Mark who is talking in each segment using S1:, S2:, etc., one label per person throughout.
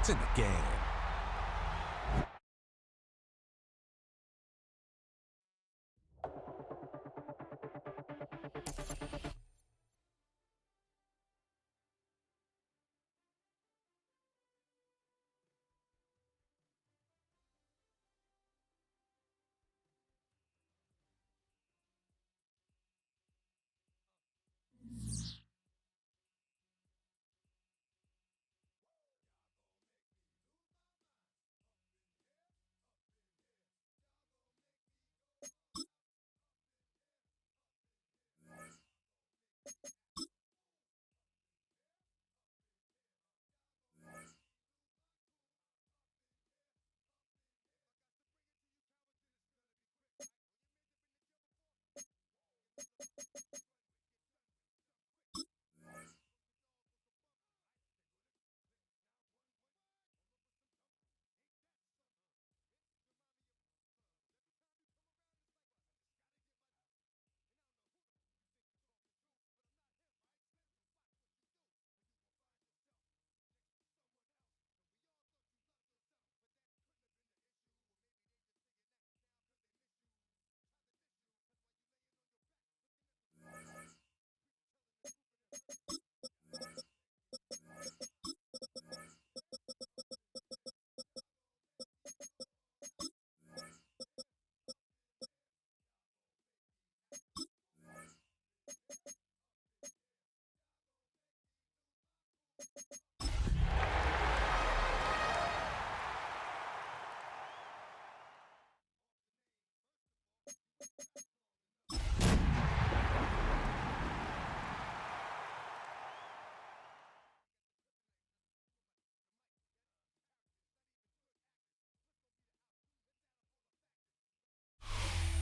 S1: It's in the game.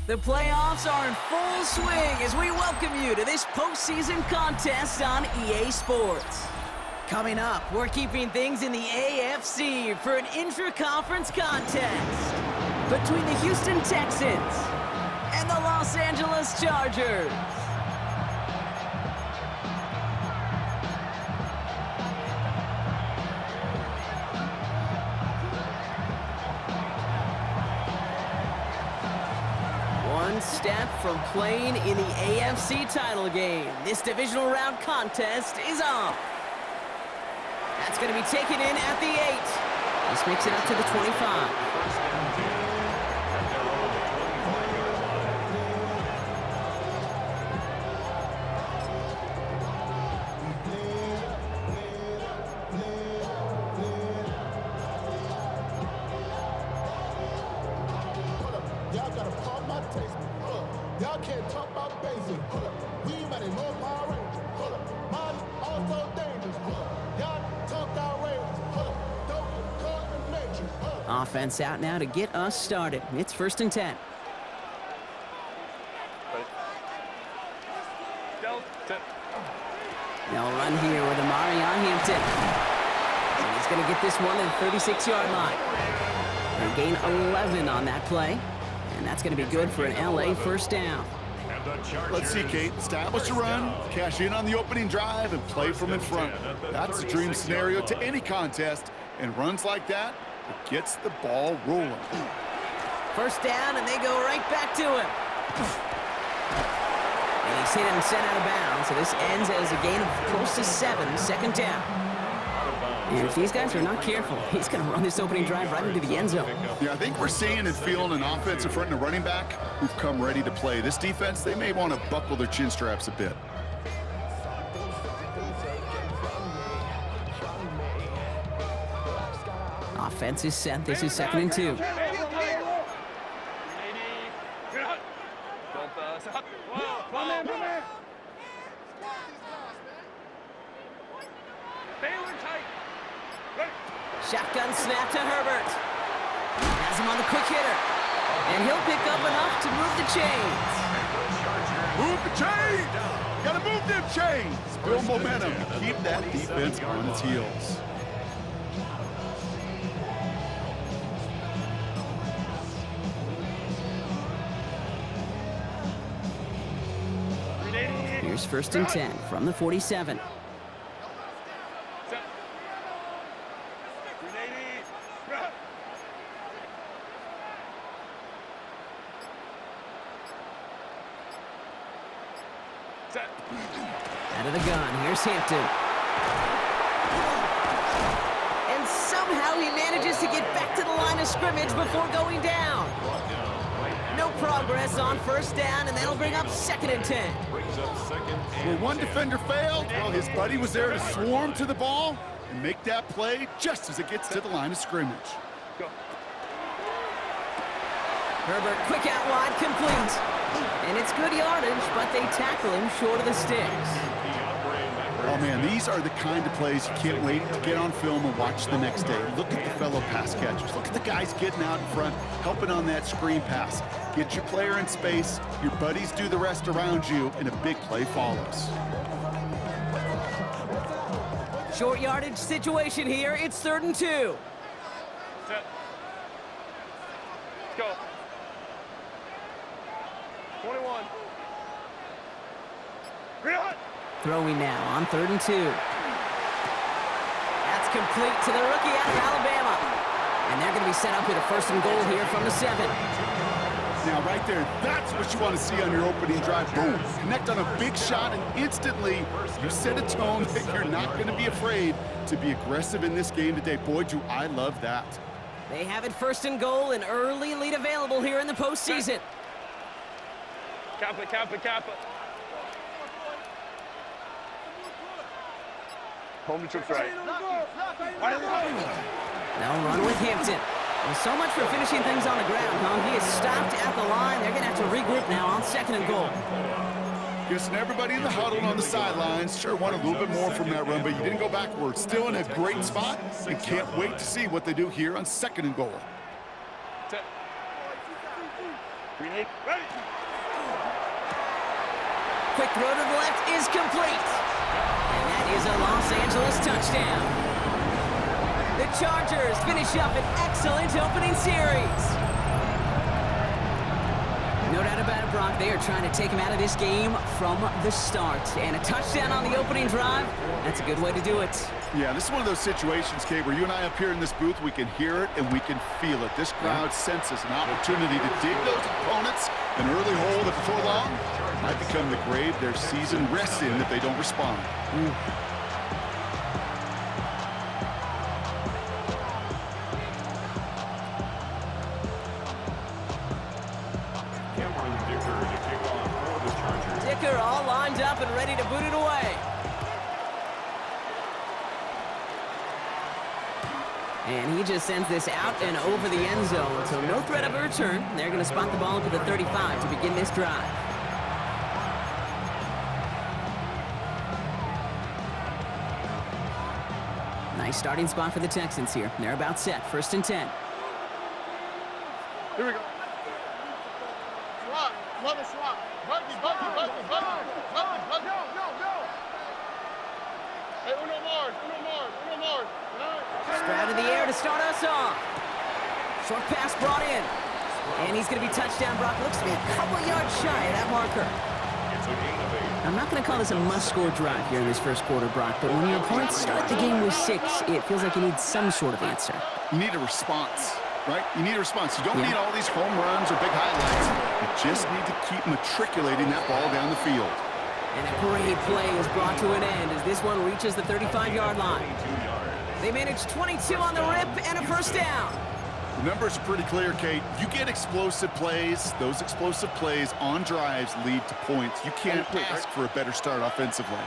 S2: The playoffs are in full swing as we welcome you to this postseason contest on EA Sports. Coming up, we're keeping things in the AFC for an intra-conference contest between the Houston Texans and the Los Angeles Chargers. Step from playing in the AFC title game. This divisional round contest is off. That's going to be taken in at the 8. This makes it up to the 25.
S3: Y'all can't talk about basic. We mighty more Power Rangers. Mine also dangerous. Y'all talk outrageous. Don't get caught in the matrix.
S2: Offense out now to get us started. It's 1st and 10. They'll run here with Amari on Hampton. And he's going to get this one at the 36-yard line. They gain 11 on that play. And that's going to be good for an LA first down.
S4: Let's see, Kate. Establish a run, cash in on the opening drive, and play from in front. That's the dream scenario to any contest. And runs like that, it gets the ball rolling.
S2: First down, and they go right back to him. And he's hit and sent out of bounds. So this ends as a gain of close to 7, 2nd down. And if these guys are not careful, he's going to run this opening drive right into the end zone.
S4: Yeah, I think we're seeing and feeling an offense in front of a running back who've come ready to play. This defense, they may want to buckle their chin straps a bit.
S2: Offense is set. This is 2nd and 2. Shotgun snap to Herbert. Has him on the quick hitter. And he'll pick up enough to move the chains.
S4: Move the chains! Gotta move them chains! Build momentum. Keep that defense on its heels.
S2: Here's 1st and 10 from the 47. Out of the gun, here's Hampton. And somehow he manages to get back to the line of scrimmage before going down. No progress on first down, and that'll bring up 2nd and 10.
S4: Where one defender failed, well, his buddy was there to swarm to the ball and make that play just as it gets to the line of scrimmage.
S2: Herbert, quick out wide, complete. And it's good yardage, but they tackle him short of the sticks.
S4: Oh, man, these are the kind of plays you can't wait to get on film and watch the next day. Look at the fellow pass catchers. Look at the guys getting out in front, helping on that screen pass. Get your player in space, your buddies do the rest around you, and a big play follows.
S2: Short yardage situation here. It's 3rd and 2.
S1: Set. Let's go. 21. Green hot.
S2: Throwing now on 3rd and 2. That's complete to the rookie out of Alabama. And they're going to be set up with a 1st and goal here from the 7.
S4: Now, right there, that's what you want to see on your opening drive. Boom. Connect on a big shot, and instantly you set a tone that you're not going to be afraid to be aggressive in this game today. Boy, do I love that.
S2: They have it 1st and goal, an early lead available here in the postseason.
S1: Kappa, kappa, kappa. Home trip's right.
S2: Now run with Hampton. Well, so much for finishing things on the ground, huh? He is stopped at the line. They're going to have to regroup now on 2nd and goal.
S4: Guessing everybody in the huddle on the sidelines sure want a little bit more from that run, but you didn't go backwards. Still in a great spot, and can't wait to see what they do here on 2nd and goal.
S1: Set. Green 8, ready.
S2: Quick throw to the left is complete. And that is a Los Angeles touchdown. The Chargers finish up an excellent opening series. No doubt about it, Brock. They are trying to take him out of this game from the start. And a touchdown on the opening drive, that's a good way to do it.
S4: Yeah, this is one of those situations, Kate, where you and I up here in this booth, we can hear it and we can feel it. This crowd senses an opportunity to dig those opponents an early hole that before long might become the grave their season rests in if they don't respond.
S2: Dicker all lined up and ready to boot it away. And he just sends this out and over the end zone, so no threat of a return. They're going to spot the ball up at the 35 to begin this drive. Nice starting spot for the Texans here. They're about set. 1st and 10.
S1: Here we go.
S3: Swap. Another swap. Buggy. Go. Hey, Uno Mars.
S2: Stroud in the air to start us off. Short pass brought in. And he's going to be touchdown. Brock looks to be a couple yards shy of that marker. I'm not going to call this a must-score drive here in this first quarter, Brock, but when your opponents start the game with 6, it feels like you need some sort of answer.
S4: You need a response, right? You need a response. You don't need all these home runs or big highlights. You just need to keep matriculating that ball down the field.
S2: And a great play is brought to an end as this one reaches the 35-yard line. They manage 22 on the rip and a 1st down.
S4: The numbers are pretty clear, Kate. You get explosive plays. Those explosive plays on drives lead to points. You can't ask for a better start offensively.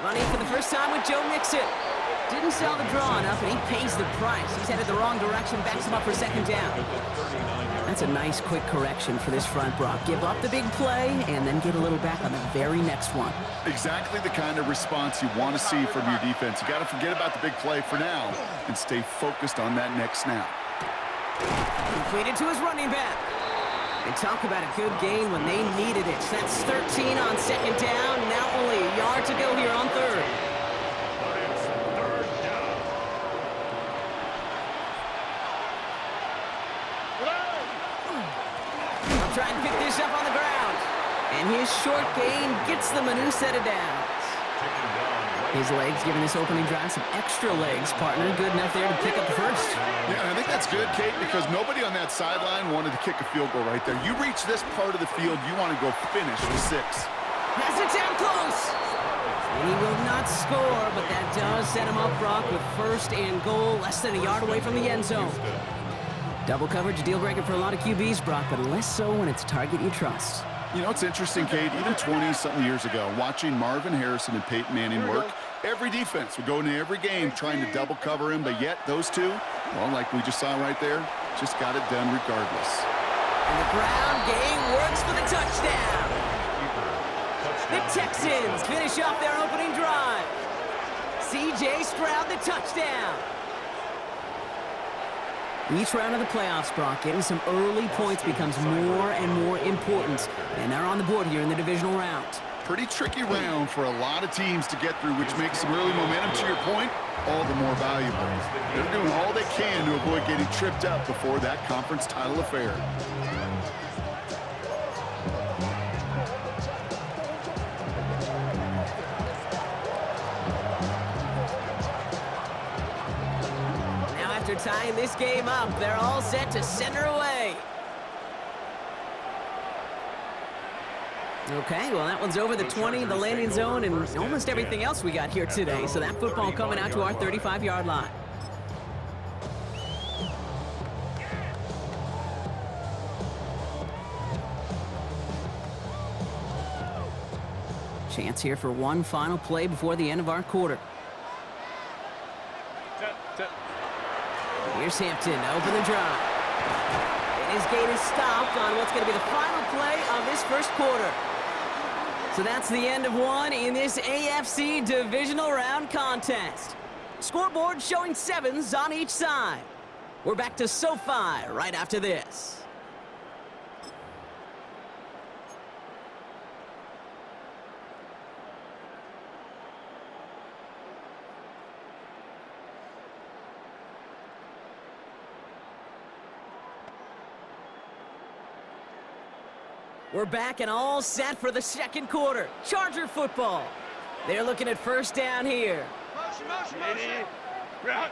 S2: Running for the first time with Joe Mixon. Didn't sell the draw enough, and he pays the price. He's headed the wrong direction, backs him up for 2nd down. That's a nice, quick correction for this front, Brock. Give up the big play, and then get a little back on the very next one.
S4: Exactly the kind of response you want to see from your defense. You got to forget about the big play for now and stay focused on that next snap.
S2: Completed to his running back. And talk about a good gain when they needed it. That's 13 on 2nd down. Now only a yard to go here on 3rd. I'll try and pick this up on the ground. And his short gain gets them a new set of downs. His legs giving this opening drive some extra legs, partner. Good enough there to pick up the 1st.
S4: Yeah, I think that's good, Kate, because nobody on that sideline wanted to kick a field goal right there. You reach this part of the field, you want to go finish with 6.
S2: Has a down close. And he will not score, but that does set him up, Brock, with first and goal, less than a yard away from the end zone. Double coverage, a deal breaker for a lot of QBs, Brock, but less so when it's a target you trust.
S4: You know, it's interesting, Kate, even 20-something years ago, watching Marvin Harrison and Peyton Manning work, every defense would go into every game trying to double cover him, but yet those two, well, like we just saw right there, just got it done regardless.
S2: And the ground game works for the touchdown. The Texans finish off their opening drive. C.J. Stroud, the touchdown. Each round of the playoffs, Brock, getting some early points becomes more and more important. And they're on the board here in the divisional round.
S4: Pretty tricky round for a lot of teams to get through, which makes some early momentum, to your point, all the more valuable. They're doing all they can to avoid getting tripped up before that conference title affair.
S2: After tying this game up, they're all set to send her away. Okay, well, that one's over the 20, the landing zone, and almost everything else we got here today. So that football coming out to our 35-yard line. Chance here for one final play before the end of our quarter. Here's Hampton to open the drive. And his gain is stopped on what's going to be the final play of this first quarter. So that's the end of one in this AFC divisional round contest. Scoreboard showing 7s on each side. We're back to SoFi right after this. We're back and all set for the second quarter. Charger football. They're looking at first down here.
S1: Ready. Route.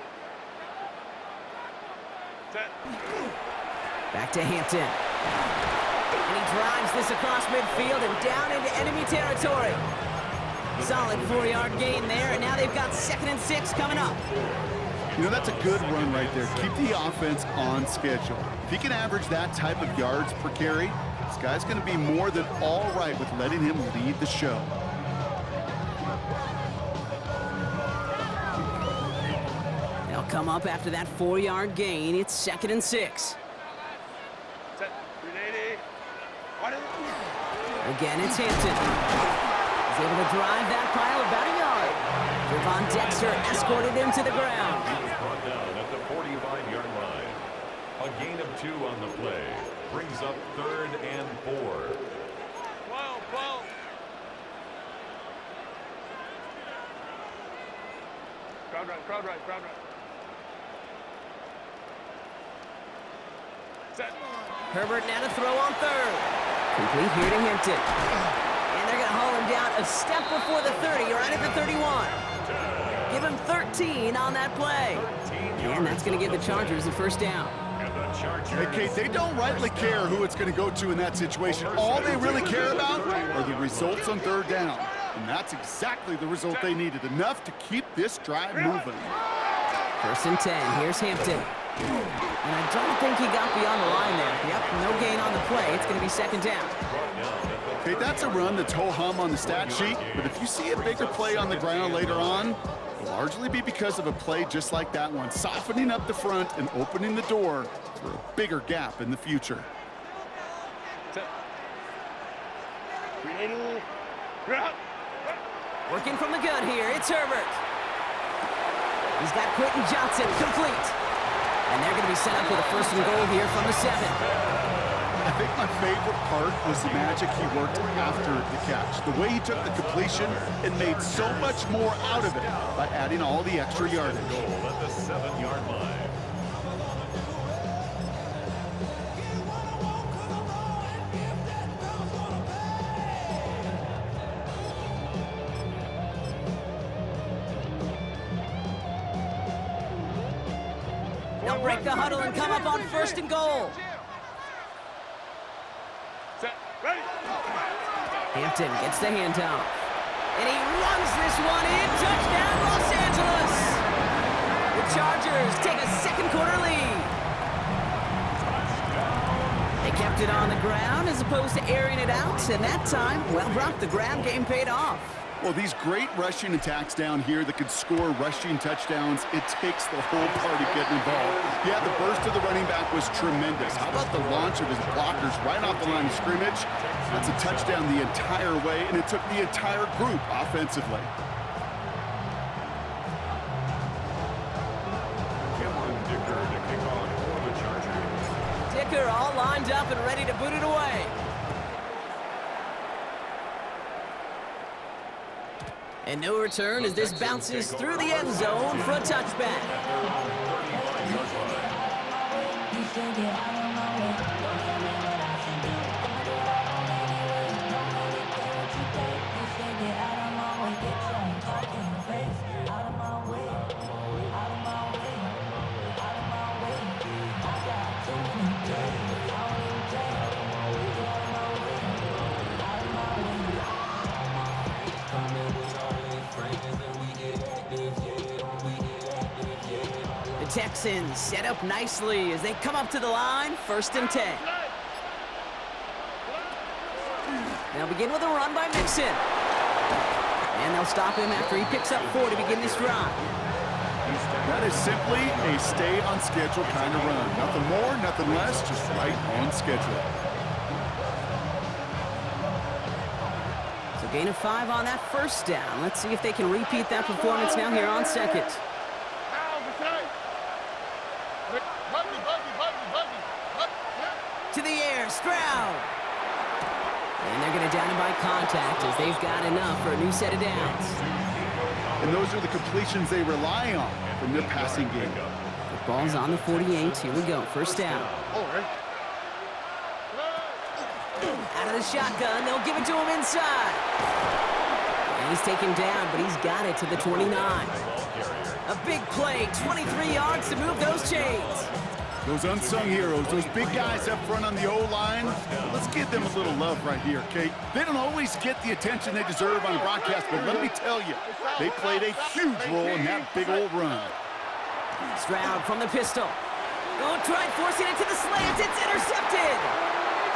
S1: Set.
S2: Back to Hampton. And he drives this across midfield and down into enemy territory. Solid 4-yard gain there, and now they've got 2nd and 6 coming up.
S4: You know, that's a good run right there. Keep the offense on schedule. If he can average that type of yards per carry, this guy's going to be more than all right with letting him lead the show.
S2: They'll come up after that 4-yard gain. It's 2nd and 6.
S1: Set. 380.
S2: Again, it's Hampton. He's able to drive that pile about a yard. Javon Dexter escorted him to the ground.
S5: Brought down at the 45-yard line. A gain of 2 on the play. Brings up 3rd and 4.
S1: 12. Crowd right. Set.
S2: Herbert now to throw on 3rd. Complete here to Hampton. And they're going to haul him down a step before the 30, right at the 31. Give him 13 on that play. And that's going to give the Chargers the first down.
S4: Hey, Kate, they don't rightly care who it's going to go to in that situation. All they really care about are the results on 3rd down. And that's exactly the result they needed, enough to keep this drive moving.
S2: 1st and 10. Here's Hampton. And I don't think he got beyond the line there. Yep, no gain on the play. It's going to be 2nd down.
S4: Okay, that's a run that's ho-hum on the stat sheet, but if you see a bigger play on the ground later on, it'll largely be because of a play just like that one, softening up the front and opening the door for a bigger gap in the future.
S1: Set. 380. Route.
S2: Working from the gun here, it's Herbert. He's got Quentin Johnson complete. And they're going to be set up with a 1st and goal here from the 7.
S4: I think my favorite part was the magic he worked after the catch. The way he took the completion and made so much more out of it by adding all the extra yardage.
S5: Goal at the 7-yard line.
S2: They'll break the huddle and come up on 1st and goal.
S1: Set. Ready.
S2: Hampton gets the handoff. And he runs this one in. Touchdown, Los Angeles! The Chargers take a second quarter lead. They kept it on the ground as opposed to airing it out. And that time, well, Brock, the ground game paid off.
S4: Well, these great rushing attacks down here that could score rushing touchdowns, it takes the whole party getting involved. Yeah, the burst of the running back was tremendous. How about the launch of his blockers right off the line of scrimmage? That's a touchdown the entire way, and it took the entire group offensively.
S2: Dicker all lined up and ready to boot it away. And no return as this bounces through the end zone for a touchback. Texans set up nicely as they come up to the line, 1st and 10. They'll begin with a run by Mixon. And they'll stop him after he picks up 4 to begin this drive.
S4: That is simply a stay on schedule kind of run. Nothing more, nothing less, just right on schedule.
S2: So gain of 5 on that 1st down. Let's see if they can repeat that performance now here on 2nd. To the air, Stroud. And they're going to down him by contact as they've got enough for a new set of downs.
S4: And those are the completions they rely on from their passing game.
S2: The ball's on the 48. Here we go. 1st down. Out of the shotgun. They'll give it to him inside. And he's taken down, but he's got it to the 29. A big play. 23 yards to move those chains.
S4: Those unsung heroes, those big guys up front on the O-line, let's give them a little love right here, Kate. They don't always get the attention they deserve on the broadcast, but let me tell you, they played a huge role in that big old run.
S2: Stroud from the pistol. Oh, tried forcing it to the slant. It's intercepted.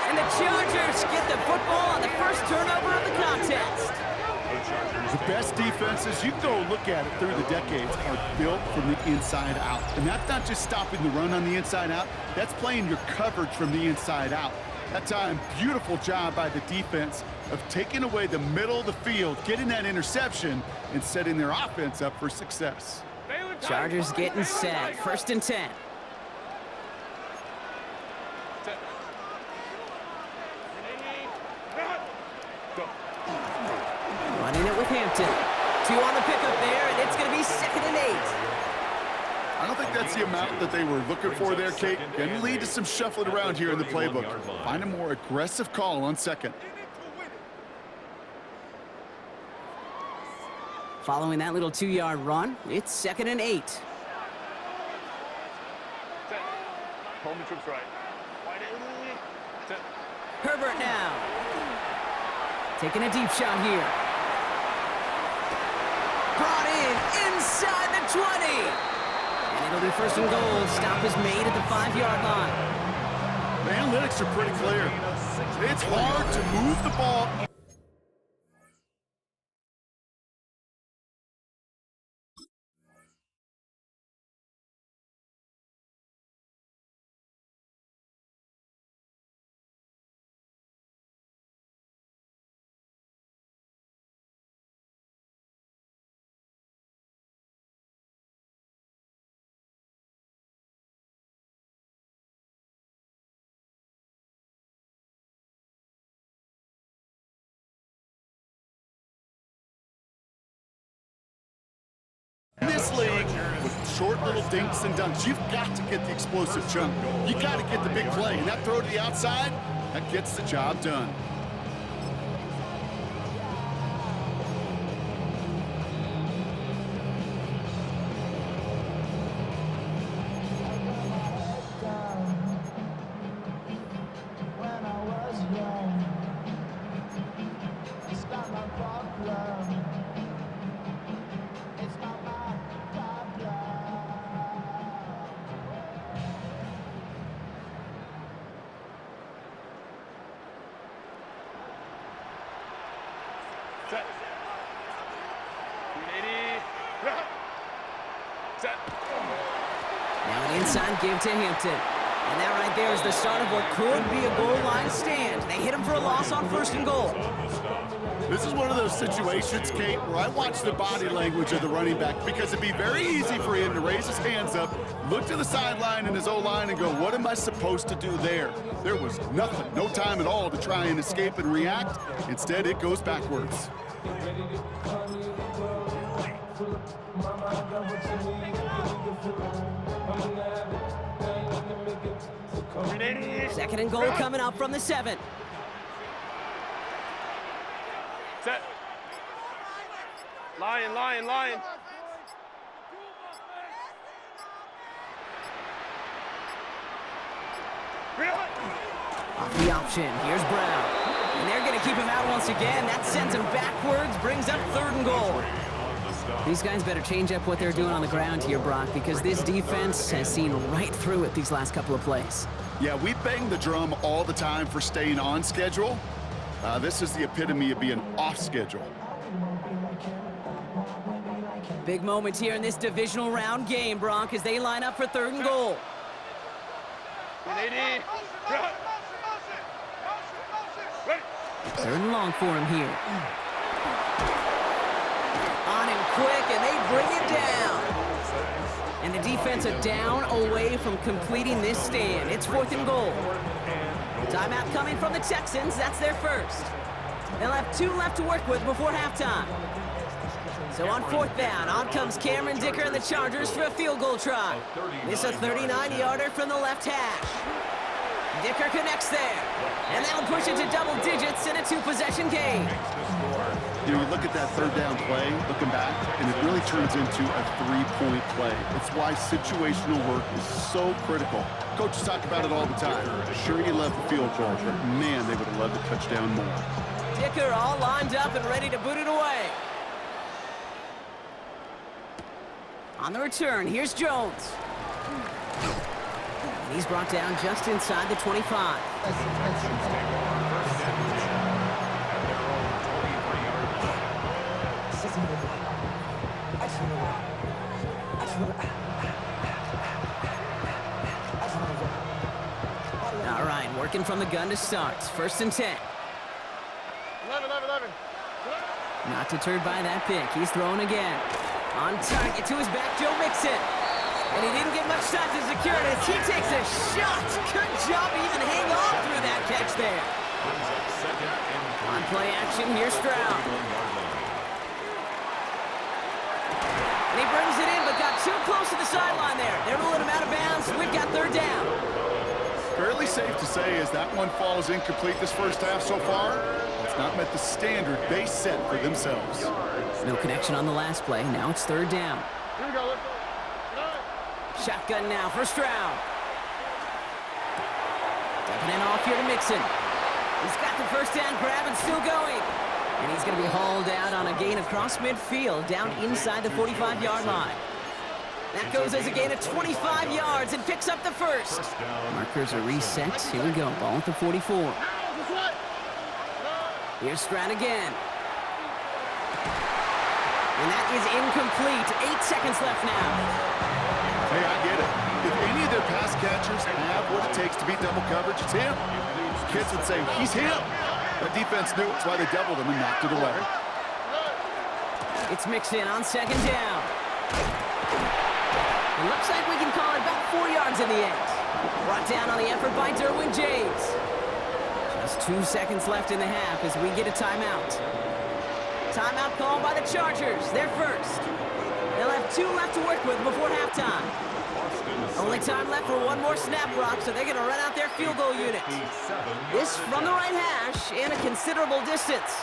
S2: And the Chargers get the football on the first turnover of the contest.
S4: The best defenses, you can go look at it through the decades, are built from the inside out. And that's not just stopping the run on the inside out, that's playing your coverage from the inside out. That time, beautiful job by the defense of taking away the middle of the field, getting that interception, and setting their offense up for success.
S2: Chargers getting set, 1st and 10. Running it with Hampton. 2 on the pickup there, and it's going to be 2nd and 8.
S4: I don't think that's the amount that they were looking for there, Kate. Going to lead to some shuffling around here in the playbook. Find a more aggressive call on 2nd.
S2: Following that little 2-yard run, it's 2nd and 8.
S1: Home trips right.
S2: Herbert now. Taking a deep shot here. Brought in inside the 20. And it'll be 1st and goal. Stop is made at the 5-yard line.
S4: The analytics are pretty clear. It's hard to move the ball. In this league, with short little dinks and dunks, you've got to get the explosive chunk. You got to get the big play, and that throw to the outside, that gets the job done.
S1: Set.
S2: Now an inside give to Hampton. And that right there is the start of what could be a goal line stand. They hit him for a loss on 1st and goal.
S4: This is one of those situations, Kate, where I watch the body language of the running back because it'd be very easy for him to raise his hands up, look to the sideline in his O-line and go, what am I supposed to do there? There was nothing, no time at all to try and escape and react. Instead, it goes backwards.
S2: Second and goal coming up from the 7.
S1: Set. Lion, lion, lion.
S2: Off the option, here's Brown. And they're going to keep him out once again. That sends him backwards, brings up 3rd and goal. These guys better change up what they're doing on the ground here, Brock, because this defense has seen right through it these last couple of plays.
S4: Yeah, we bang the drum all the time for staying on schedule. This is the epitome of being off schedule.
S2: Big moment here in this divisional round game, Brock, as they line up for 3rd and goal. 3rd and long for him here. On him quick, and they bring it down. And the defense a down away from completing this stand. It's 4th and goal. Timeout coming from the Texans. That's their first. They'll have 2 left to work with before halftime. So on 4th down, on comes Cameron Dicker and the Chargers for a field goal try. This a 39-yarder from the left hash. Dicker connects there. And that'll push it to double digits in a 2-possession game.
S4: You know, you look at that 3rd down play, looking back, and it really turns into a 3-point play. It's why situational work is so critical. Coaches talk about it all the time. Sure, you love the field goal, but man, they would have loved a touchdown more.
S2: Dicker all lined up and ready to boot it away. On the return, here's Jones. And he's brought down just inside the 25. All right, working from the gun to start. 1st and 10.
S1: 11.
S2: Not deterred by that pick. He's throwing again. On target to his back, Joe Mixon. And he didn't get much time to secure it as he takes a shot. Good job to even hang on through that catch there. On play action, here's Stroud. And he brings it in, but got too close to the sideline there. They're ruling him out of bounds. We've got 3rd down.
S4: Fairly safe to say as that one falls incomplete this first half so far, it's not met the standard they set for themselves.
S2: No connection on the last play. Now it's 3rd down.
S1: Here we go.
S2: Shotgun now for Stroud. Dumping it off here to Mixon. He's got the 1st down grab and still going. And he's going to be hauled out on a gain across midfield down inside the 45-yard line. That goes as a gain of 25 yards and picks up the 1st. Markers are reset. Here we go. Ball at the 44. Here's Stroud again. And that is incomplete. 8 seconds left now.
S4: Hey, I get it. If any of their pass catchers have what it takes to beat double coverage, it's him. Kids would say, he's him. The defense knew it. That's why they doubled him and knocked it away.
S2: It's Mixon on 2nd down. It looks like we can call it about 4 yards in the end. Brought down on the effort by Derwin James. Just 2 seconds left in the half as we get a timeout. Timeout called by the Chargers. They're first. They'll have 2 left to work with before halftime. Only time left for 1 more snap, Brock, so they're going to run out their field goal unit. This from the right hash and a considerable distance.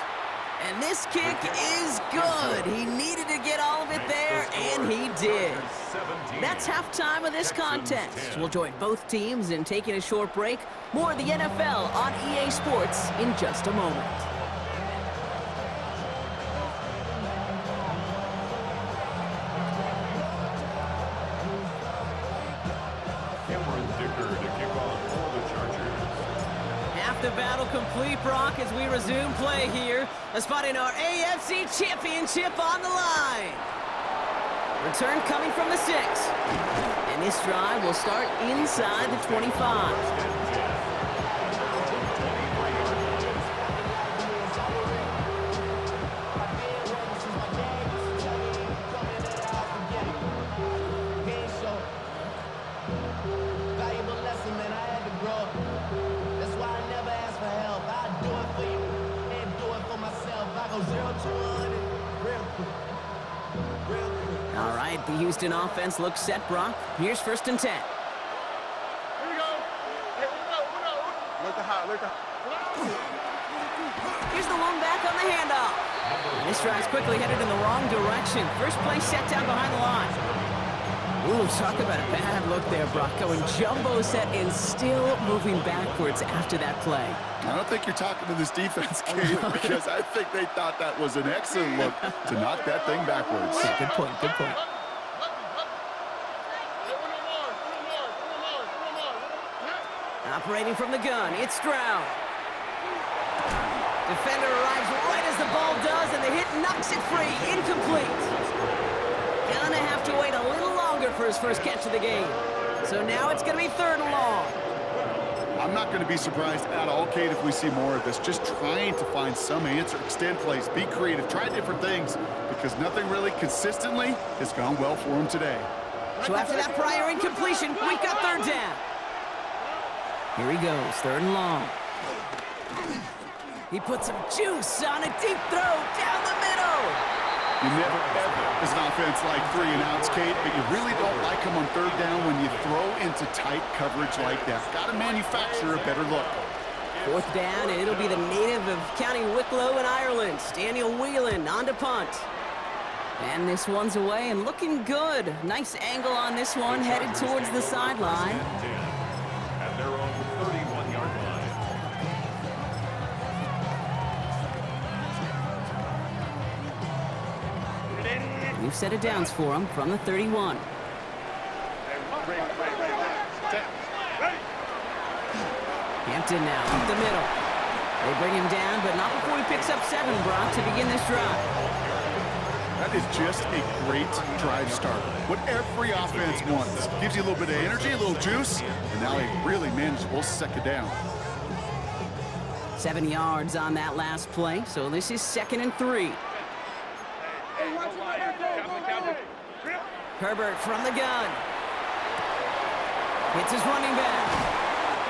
S2: And this kick is good. He needed to get all of it there, and he did. That's halftime of this contest. We'll join both teams in taking a short break. More of the NFL on EA Sports in just a moment. The battle complete, Brock, as we resume play here. A spot in our AFC Championship on the line. Return coming from the 6. And this drive will start inside the 25. All right, the Houston offense looks set, Brock. Here's 1st and 10.
S1: Here we go. Hey, look the look the
S2: Here's the lone back on the handoff. And this drive's quickly headed in the wrong direction. First play set down behind the line. Ooh, talk about a bad look there, Brock. Going jumbo set and still moving backwards after that play.
S4: I don't think you're talking to this defense, Kate, because I think they thought that was an excellent look to knock that thing backwards.
S2: Yeah, good point, good point. Operating from the gun, it's Stroud. Defender arrives right as the ball does, and the hit knocks it free. Incomplete. Gonna have to wait a little longer for his first catch of the game. So now it's gonna be 3rd and long.
S4: I'm not going to be surprised at all, Kate, if we see more of this. Just trying to find some answer, extend plays, be creative, try different things, because nothing really consistently has gone well for him today.
S2: So after that prior incompletion, we've got 3rd down. Here he goes, 3rd and long. He puts some juice on a deep throw down the middle.
S4: You never, ever, as an offense, like 3 and outs, Kate, but you really don't like them on 3rd down when you throw into tight coverage like that. Got to manufacture a better look.
S2: 4th down, and it'll be the native of County Wicklow in Ireland, Daniel Whelan, on to punt. And this one's away and looking good. Nice angle on this one, headed towards the sideline.
S5: At their own 31-yard line.
S2: New set of downs for him from the 31. Hampton now up the middle. They bring him down, but not before he picks up 7, Brock, to begin this drive.
S4: That is just a great drive start. What every offense wants. Gives you a little bit of energy, a little juice, and now a really manageable 2nd down.
S2: 7 yards on that last play, so this is 2nd and 3. Herbert from the gun. Hits his running back.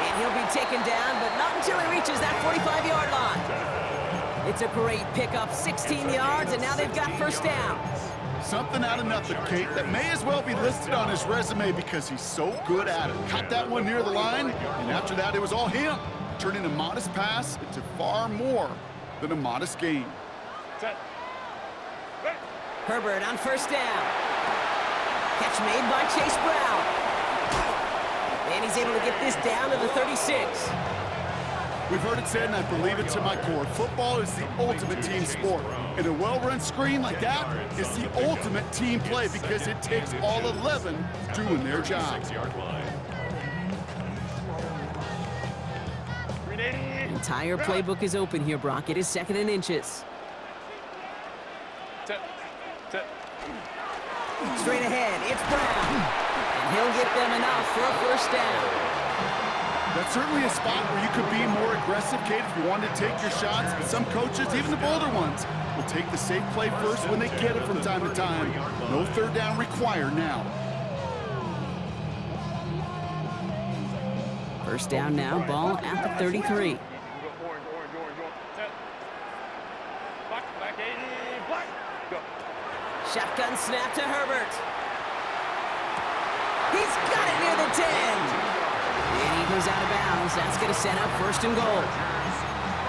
S2: And he'll be taken down, but not until he reaches that 45-yard line. It's a great pickup, 16 yards, and now they've got 1st down.
S4: Something out of nothing, Kate, that may as well be listed on his resume because he's so good at it. Caught that one near the line, and after that, it was all him. Turning a modest pass into far more than a modest gain.
S2: Herbert on 1st down. Catch made by Chase Brown. And he's able to get this down to the 36.
S4: We've heard it said, and I believe it to my core, football is the ultimate team sport. And a well-run screen like that is the ultimate team play because it takes all 11 doing their job.
S2: The entire playbook is open here, Brock. It is 2nd and inches. Straight ahead, it's Brown. And he'll get them enough for a 1st down.
S4: That's certainly a spot where you could be more aggressive, Kate, if you wanted to take your shots. But some coaches, even the bolder ones, will take the safe play first when they get it from time to time. No 3rd down required now.
S2: 1st down now, ball at the 33. Shotgun snap to Herbert. He's got it near the 10. And he goes out of bounds. That's going to set up 1st and goal.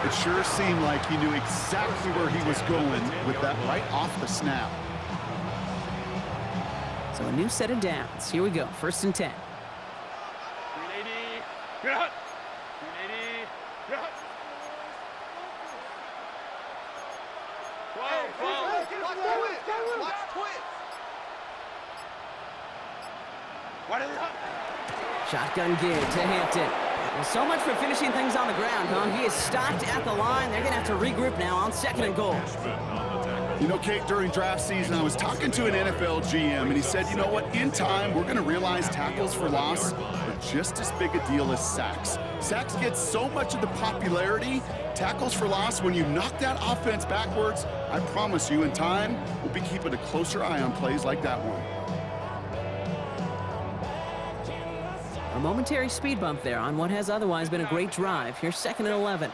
S4: It sure seemed like he knew exactly where he was going with that right off the snap.
S2: So a new set of downs. Here we go, 1st and 10.
S1: 380.
S2: Shotgun give to Hampton. Well, so much for finishing things on the ground, huh? He is stopped at the line. They're going to have to regroup now on 2nd and goal.
S4: You know, Kate, during draft season, I was talking to an NFL GM, and he said, you know what, in time, we're going to realize tackles for loss are just as big a deal as sacks. Sacks get so much of the popularity. Tackles for loss, when you knock that offense backwards, I promise you, in time, we'll be keeping a closer eye on plays like that one.
S2: A momentary speed bump there on what has otherwise been a great drive. Here's 2nd and 11.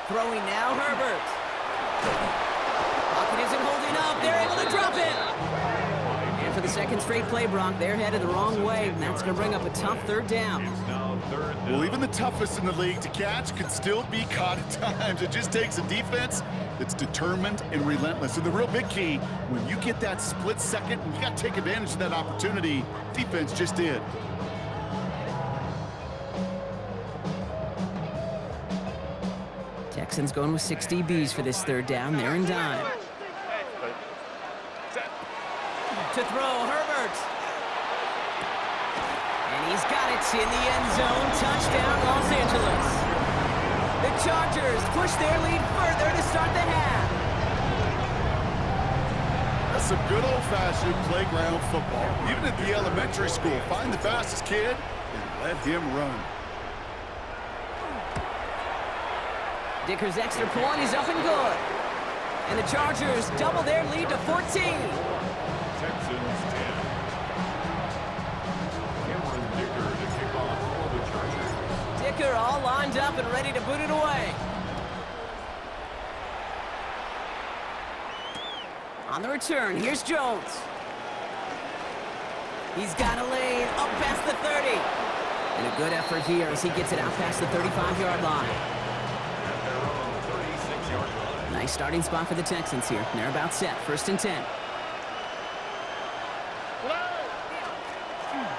S2: Throwing now, Herbert. Pocket isn't holding up. They're able to drop it. And for the second straight play, Brock, they're headed the wrong way, and that's going to bring up a tough 3rd down.
S4: Well, even the toughest in the league to catch could still be caught at times. It just takes a defense that's determined and relentless. And the real big key, when you get that split second, you got to take advantage of that opportunity. Defense just did.
S2: Texans going with 6 DBs for this 3rd down. They're in dime. To throw, Herbert. And he's got it in the end zone. Touchdown, Los Angeles. The Chargers push their lead further to start the half.
S4: That's some good old-fashioned playground football. Even at the elementary school, find the fastest kid and let him run.
S2: Dicker's extra point is up and good. And the Chargers double their lead to 14.
S5: Texans 10. Cameron Dicker to kick off for the Chargers.
S2: Dicker all lined up and ready to boot it away. On the return, here's Jones. He's got a lane up past the 30. And a good effort here as he gets it out past the 35-yard line. Nice starting spot for the Texans here. They're about set. 1st and 10.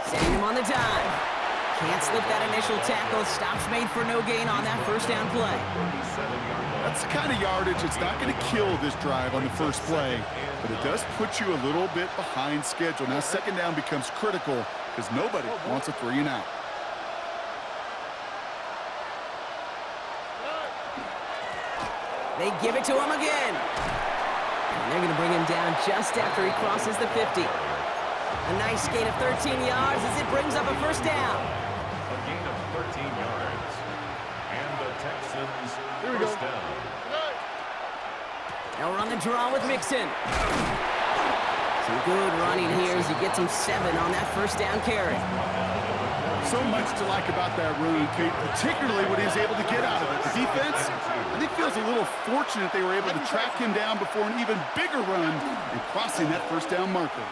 S2: Setting him on the dive. Can't slip that initial tackle. Stops made for no gain on that 1st down play.
S4: That's the kind of yardage it's not going to kill this drive on the first play, but it does put you a little bit behind schedule. Now 2nd down becomes critical because nobody wants a 3 and out.
S2: They give it to him again. And they're going to bring him down just after he crosses the 50. A nice gain of 13 yards as it brings up a 1st down.
S5: A gain of 13 yards. And the Texans 1st down.
S2: Now we're on the draw with Mixon. Some good running here as he gets him 7 on that 1st down carry.
S4: So much to like about that run, Kate, particularly what he was able to get out of it. The defense, I think, feels a little fortunate they were able to track him down before an even bigger run and crossing that 1st down marker.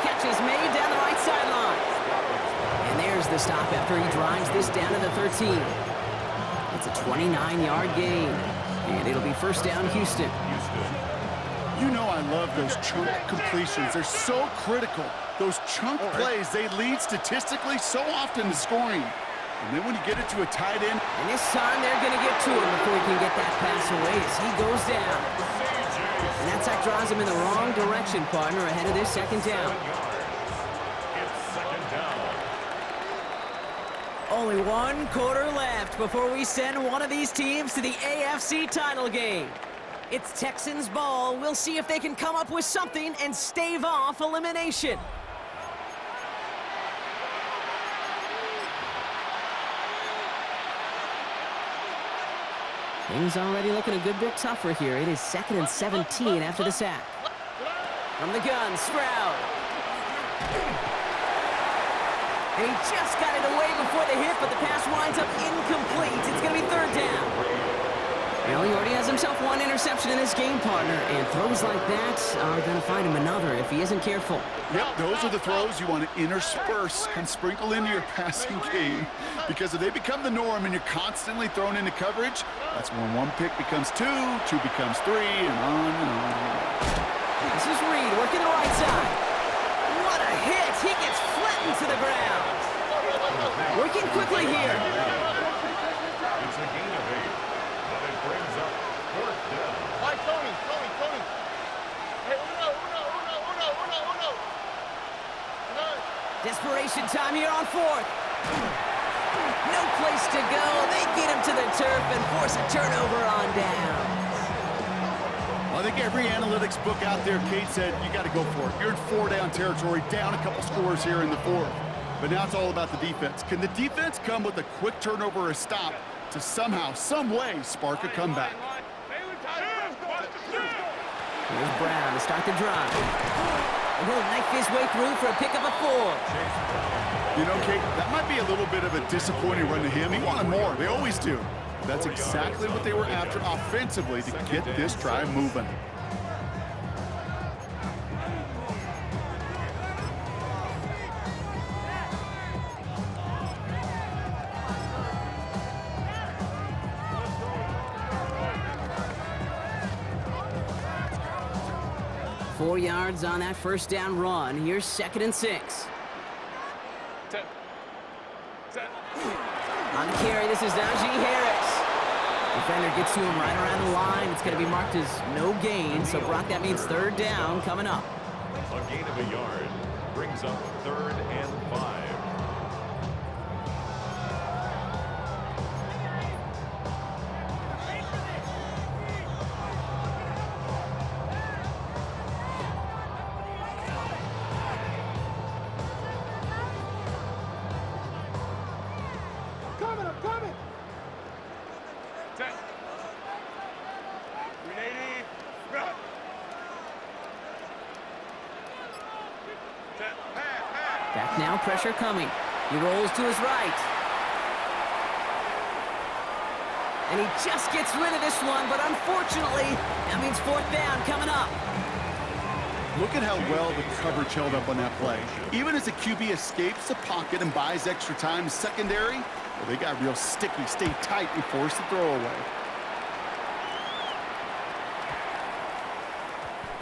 S2: Catch is made down the right sideline. And there's the stop after he drives this down to the 13. It's a 29-yard gain. And it'll be 1st down, Houston.
S4: You know I love those chunk completions. They're so critical. Those chunk plays, they lead statistically so often to scoring. And then when you get it to a tight end.
S2: And this time they're going to get to him before he can get that pass away as he goes down. And that sack drives him in the wrong direction, partner, ahead of this 2nd down.
S5: It's 2nd down.
S2: Only 1 quarter left before we send one of these teams to the AFC title game. It's Texans ball. We'll see if they can come up with something and stave off elimination. Things already looking a good bit tougher here. It is 2nd and 17 after the sack. From the gun, Stroud. And he just got it away before the hit, but the pass winds up incomplete. It's going to be 3rd down. Well, he already has himself 1 interception in this game, partner, and throws like that are going to find him another if he isn't careful.
S4: Yep, those are the throws you want to intersperse and sprinkle into your passing game, because if they become the norm and you're constantly thrown into coverage, that's when 1 pick becomes 2, 2 becomes 3, and on and on.
S2: This is Reed working the right side. What a hit! He gets flattened to the ground. Working quickly here.
S5: It's a gain of 8. Brings up 4th down.
S1: Why, Tony? Hey, uno.
S2: Desperation time here on 4th. No place to go. They get him to the turf and force a turnover on down.
S4: Well, I think every analytics book out there, Kate said, you got to go for it. You're in 4-down territory, down a couple scores here in the fourth. But now it's all about the defense. Can the defense come with a quick turnover or a stop to somehow, some way, spark a comeback?
S2: Here's Brown to start the drive. And he'll knife his way through for a pick of a 4.
S4: You know, Kate, that might be a little bit of a disappointing run to him. He wanted more. They always do. But that's exactly what they were after offensively to get this drive moving.
S2: Four yards on that first down run. Here's 2nd and 6. On the carry, this is Najee Harris. Defender gets to him right around the line. It's going to be marked as no gain. So, Brock, that means 3rd down coming up.
S5: A gain of a yard brings up 3rd and 5.
S1: I'm coming. 380. Run.
S2: Back now, pressure coming. He rolls to his right. And he just gets rid of this one, but unfortunately, that means 4th down coming up.
S4: Look at how well the coverage held up on that play. Even as the QB escapes the pocket and buys extra time secondary, well, they got real sticky, stay tight, and force the throw away.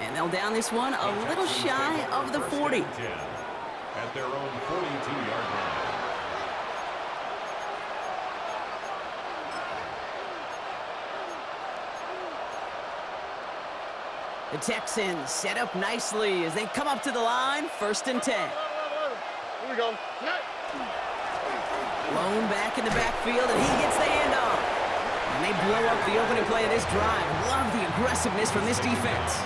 S2: And they'll down this one a little shy of the 40.
S5: At their own 42-yard line.
S2: The Texans set up nicely as they come up to the line, 1st and 10.
S1: Here we go.
S2: Blown back in the backfield, and he gets the handoff. And they blow up the opening play of this drive. Love the aggressiveness from this defense.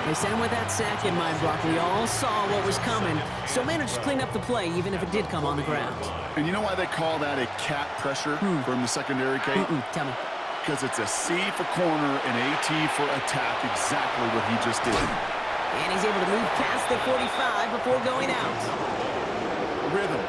S2: They sent him with that sack in mind, Brock. We all saw what was coming, so managed to clean up the play, even if it did come on the ground.
S4: And you know why they call that a cat pressure from the secondary, Kate?
S2: Tell me.
S4: Because it's a C for corner and AT for attack, exactly what he just did.
S2: And he's able to move past the 45 before going out.
S4: Rhythm.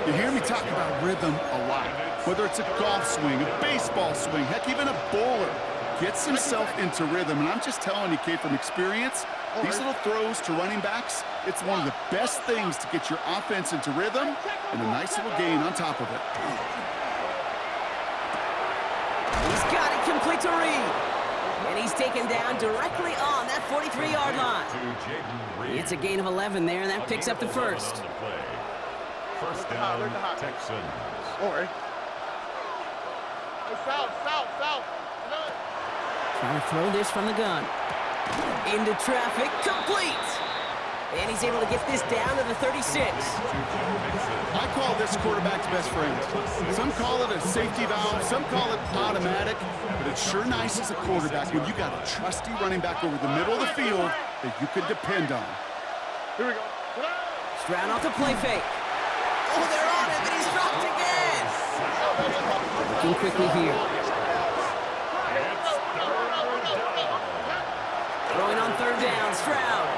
S4: You hear me talk about rhythm a lot. Whether it's a golf swing, a baseball swing, heck, even a bowler gets himself into rhythm. And I'm just telling you, Kate, from experience, these little throws to running backs, it's one of the best things to get your offense into rhythm and a nice little gain on top of it.
S2: He's got it complete to Reed. And he's taken down directly on that 43-yard line. It's a gain of 11 there, and that picks up the first.
S5: First down, Texans.
S1: Don't worry. South.
S2: Trying to throw this from the gun. Into traffic, complete. And he's able to get this down to the 36.
S4: I call this quarterback's best friend. Some call it a safety valve, some call it automatic, but it's sure nice as a quarterback when you got a trusty running back over the middle of the field that you could depend on.
S1: Here we go.
S2: Stroud off the play fake. Oh, they're on him, and he's dropped again. Looking quickly here. Throwing on 3rd down, Stroud.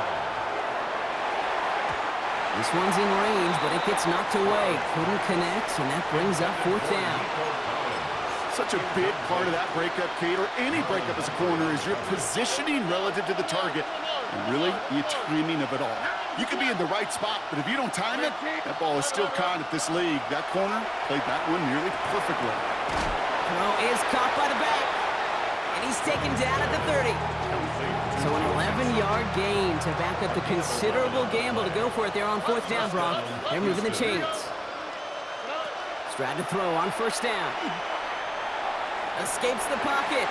S2: This one's in range, but it gets knocked away. Couldn't connect, and that brings up 4th down.
S4: Such a big part of that breakup, Kate, or any breakup as a corner, is your positioning relative to the target, and really the timing of it all. You can be in the right spot, but if you don't time it, that ball is still caught at this league. That corner played that one nearly perfectly.
S2: Throw is caught by the back, and he's taken down at the 30. So an 11-yard gain to back up the considerable gamble to go for it there on 4th down, Brock. They're moving the chains. Stroud to throw on 1st down. Escapes the pocket.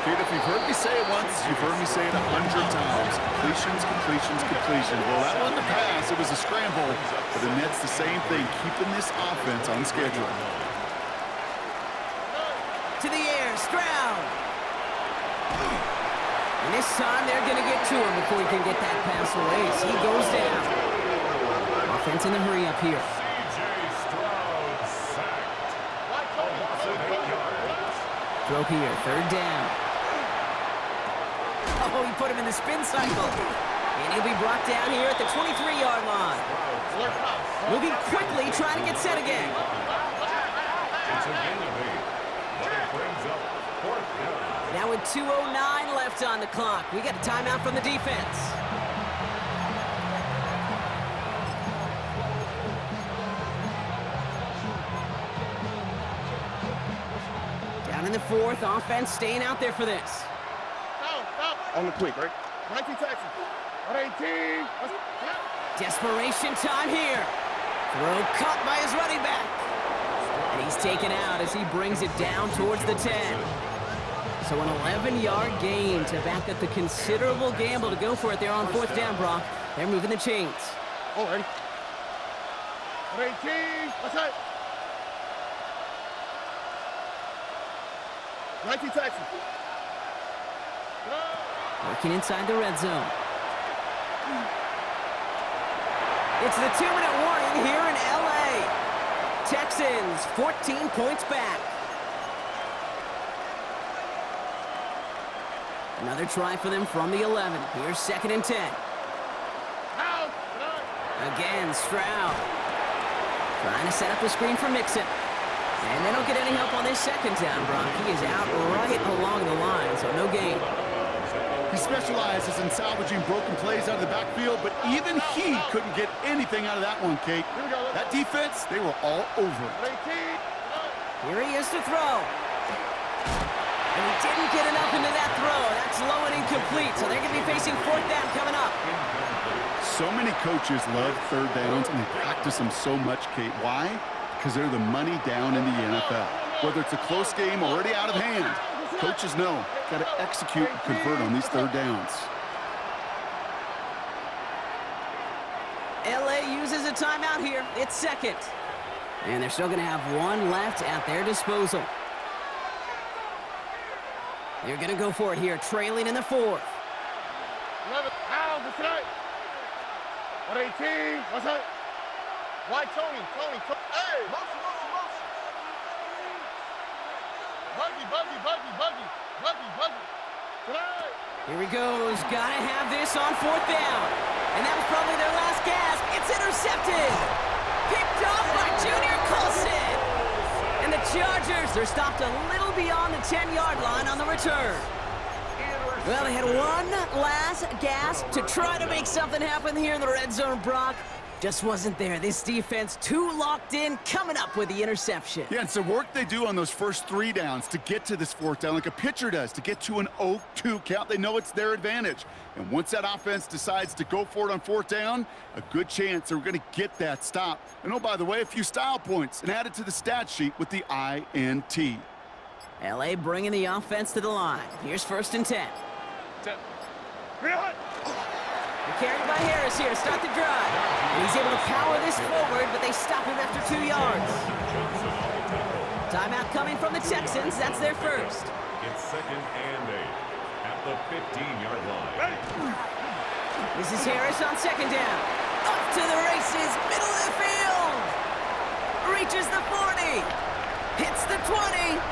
S4: Kate, if you've heard me say it once, you've heard me say it 100 times. Completions. Well, that wasn't a pass. It was a scramble. But the Nets, the same thing, keeping this offense on schedule.
S2: This time they're going to get to him before he can get that pass away as he goes down. Offense in the hurry up here.
S5: C.J. Stroud sacked. A loss of 8 yards.
S2: Throw here, third down. Oh, he put him in the spin cycle. And he'll be brought down here at the 23-yard line. Moving quickly, trying to get set again.
S5: It's a gain of 8, but it brings up 4th down.
S2: Now with 2:09 left on the clock, we got a timeout from the defense. Down in the 4th, offense staying out there for this.
S1: On the quick, right? 19 Texans. 118.
S2: Desperation time here. Throw caught by his running back. And he's taken out as he brings it down towards the 10. So an 11-yard gain to back up the considerable gamble to go for it there on 4th down, Brock. They're moving the chains.
S1: Oh, ready? 118. What's that? 19 Texans.
S2: Working inside the red zone. It's the 2-minute warning here in L.A. Texans 14 points back. Another try for them from the 11. Here's 2nd and 10. Again, Stroud. Trying to set up a screen for Mixon. And they don't get any help on this 2nd down, Brock. He is out right along the line, so no gain.
S4: He specializes in salvaging broken plays out of the backfield, but even he couldn't get anything out of that one, Kate. That defense, they were all over it.
S2: Here he is to throw. And he didn't get enough into that throw. That's low and incomplete, so they're going to be facing 4th down coming up.
S4: So many coaches love 3rd downs, and they practice them so much, Kate. Why? Because they're the money down in the NFL. Whether it's a close game already out of hand, coaches know, got to execute and convert on these 3rd downs.
S2: LA uses a timeout here. It's 2nd. And they're still going to have 1 left at their disposal. They're going to go for it here, trailing in the 4th.
S1: 11 pounds, that's right. 118. What's that? Why Tony? Hey! Motion. Buggy. Tonight.
S2: Here he goes. Gotta have this on 4th down. And that was probably their last gasp. It's intercepted. Picked off by Junior Colson. And the Chargers, they're stopped a little beyond the 10-yard line on the return. Well, they had one last gasp to try to make something happen here in the red zone, Brock. Just wasn't there. This defense too locked in, coming up with the interception.
S4: Yeah, it's the work they do on those first 3 downs to get to this 4th down, like a pitcher does, to get to an 0-2 count. They know it's their advantage. And once that offense decides to go for it on 4th down, a good chance they're going to get that stop. And oh, by the way, a few style points and add it to the stat sheet with the INT.
S2: LA bringing the offense to the line. Here's 1st and 10. They're carried by Harris here to start the drive. And he's able to power this forward, but they stop him after 2 yards. Timeout coming from the Texans. That's their first.
S5: It's 2nd and 8 at the 15-yard line.
S2: This is Harris on 2nd down. Up to the races, middle of the field. Reaches the 40. Hits the 20.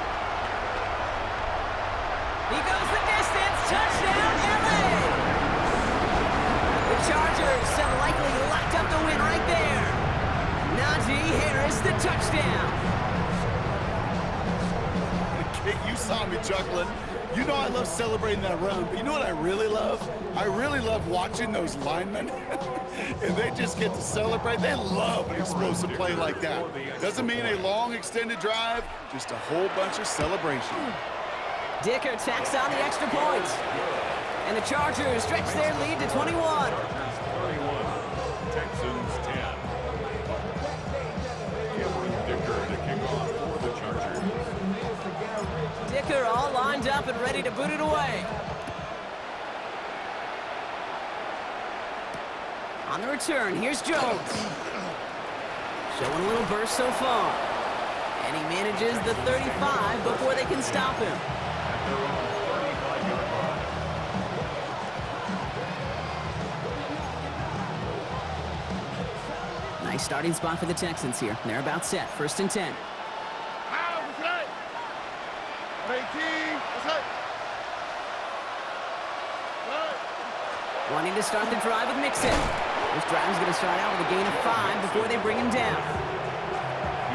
S2: He goes the distance. Touchdown, LA. The Chargers have likely locked up the win right there. Najee Harris, the touchdown.
S4: Kate, you saw me chuckling. You know I love celebrating that run, but you know what I really love? I really love watching those linemen. And they just get to celebrate. They love an explosive play like that. Doesn't mean a long extended drive, just a whole bunch of celebration.
S2: Dicker tacks on the extra point. And the Chargers stretch their lead to 21.
S5: Chargers 31, Texans 10. Cameron Dicker to kick off for the Chargers.
S2: Dicker all lined up and ready to boot it away. On the return, here's Jones. Showing a little burst so far. And he manages the 35 before they can stop him. Nice starting spot for the Texans here. They're about set. 1st and 10.
S1: How was that? 18. What's that?
S2: Wanting to start the drive with Mixon. This drive's going to start out with a gain of 5 before they bring him down.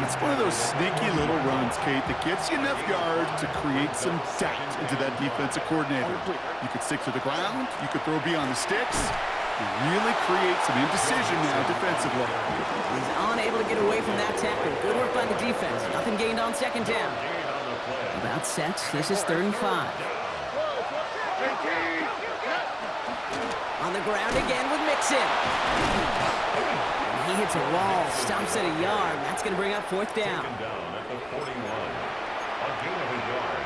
S4: It's one of those sneaky little runs, Kate, that gets you enough yards to create some doubt into that defensive coordinator. You could stick to the ground. You could throw beyond the sticks. You really create some indecision now defensively.
S2: He's unable to get away from that tackle. Good work by the defense. Nothing gained on 2nd down. About set. This is 3rd and 5. On the ground again with Mixon. And he hits a wall, stops at a yard. That's going to bring up 4th down.
S5: Taken down at the 41. A gain of a yard.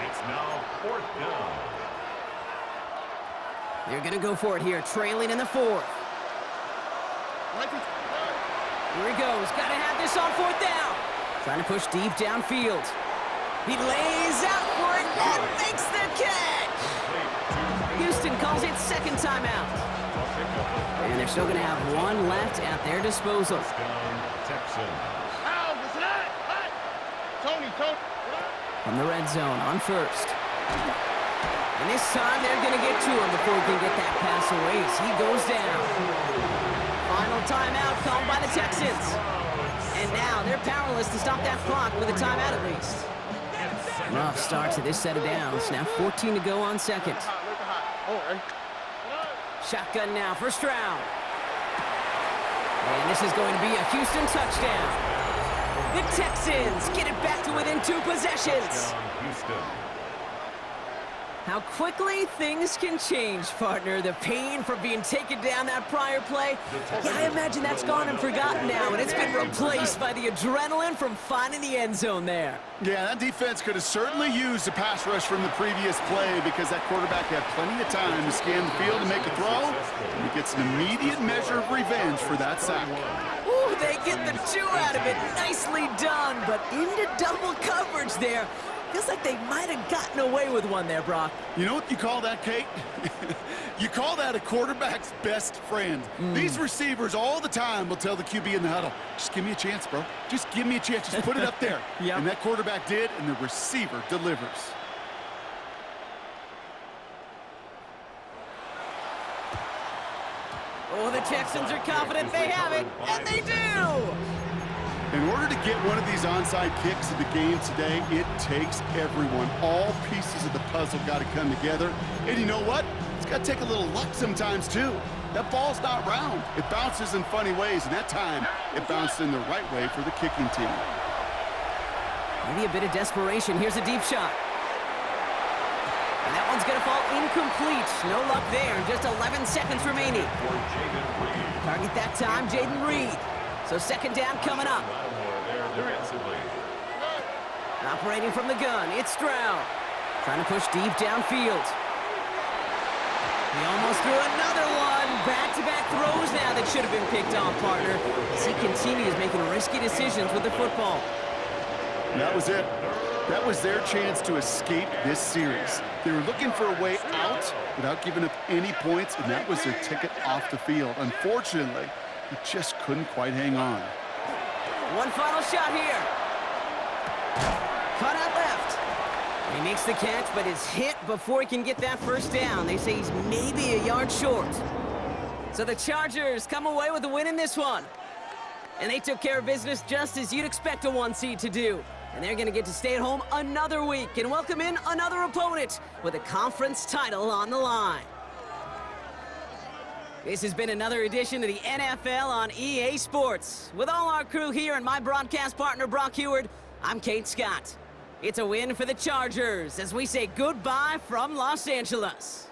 S5: It's now 4th down.
S2: They're going to go for it here, trailing in the 4th. Here he goes. Got to have this on 4th down. Trying to push deep downfield. He lays out for it and makes the catch. Houston calls it 2nd timeout. And they're still going to have 1 left at their disposal.
S5: Texans.
S1: How was that? Tony.
S2: From the red zone on 1st. And this time they're going to get to him before he can get that pass away as he goes down. Final timeout called by the Texans. And now they're powerless to stop that clock with a timeout at least. Rough start to this set of downs. Now 14 to go on 2nd. Shotgun now for Stroud. And this is going to be a Houston touchdown. The Texans get it back to within 2 possessions.
S5: Houston.
S2: How quickly things can change, partner. The pain from being taken down that prior play. Yeah, I imagine that's gone and forgotten now, and it's been replaced by the adrenaline from finding the end zone there.
S4: Yeah, that defense could have certainly used the pass rush from the previous play because that quarterback had plenty of time to scan the field and make a throw. And he gets an immediate measure of revenge for that sack.
S2: Ooh, they get the 2 out of it. Nicely done, but into double coverage there. Feels like they might have gotten away with one there, Brock.
S4: You know what you call that, Kate? You call that a quarterback's best friend. These receivers all the time will tell the QB in the huddle, just give me a chance, bro. Just give me a chance. Just put it up there.
S2: Yep.
S4: And that quarterback did, and the receiver delivers.
S2: Oh, the Texans are confident they have it, and they do!
S4: In order to get one of these onside kicks of the game today, it takes everyone. All pieces of the puzzle got to come together. And you know what? It's got to take a little luck sometimes, too. That ball's not round. It bounces in funny ways, and that time, it bounced in the right way for the kicking team.
S2: Maybe a bit of desperation. Here's a deep shot. And that one's going to fall incomplete. No luck there. Just 11 seconds remaining. Target that time, Jaden Reed. So 2nd down coming up. Operating from the gun, it's Stroud. Trying to push deep downfield. He almost threw another one. Back-to-back throws now that should have been picked off, partner. As he continues making risky decisions with the football.
S4: That was it. That was their chance to escape this series. They were looking for a way out without giving up any points, and that was their ticket off the field. Unfortunately, he just couldn't quite hang on.
S2: One final shot here. Cut out left. He makes the catch, but is hit before he can get that 1st down. They say he's maybe a yard short. So the Chargers come away with a win in this one. And they took care of business just as you'd expect a 1 seed to do. And they're going to get to stay at home another week and welcome in another opponent with a conference title on the line. This has been another edition of the NFL on EA Sports. With all our crew here and my broadcast partner, Brock Heward, I'm Kate Scott. It's a win for the Chargers as we say goodbye from Los Angeles.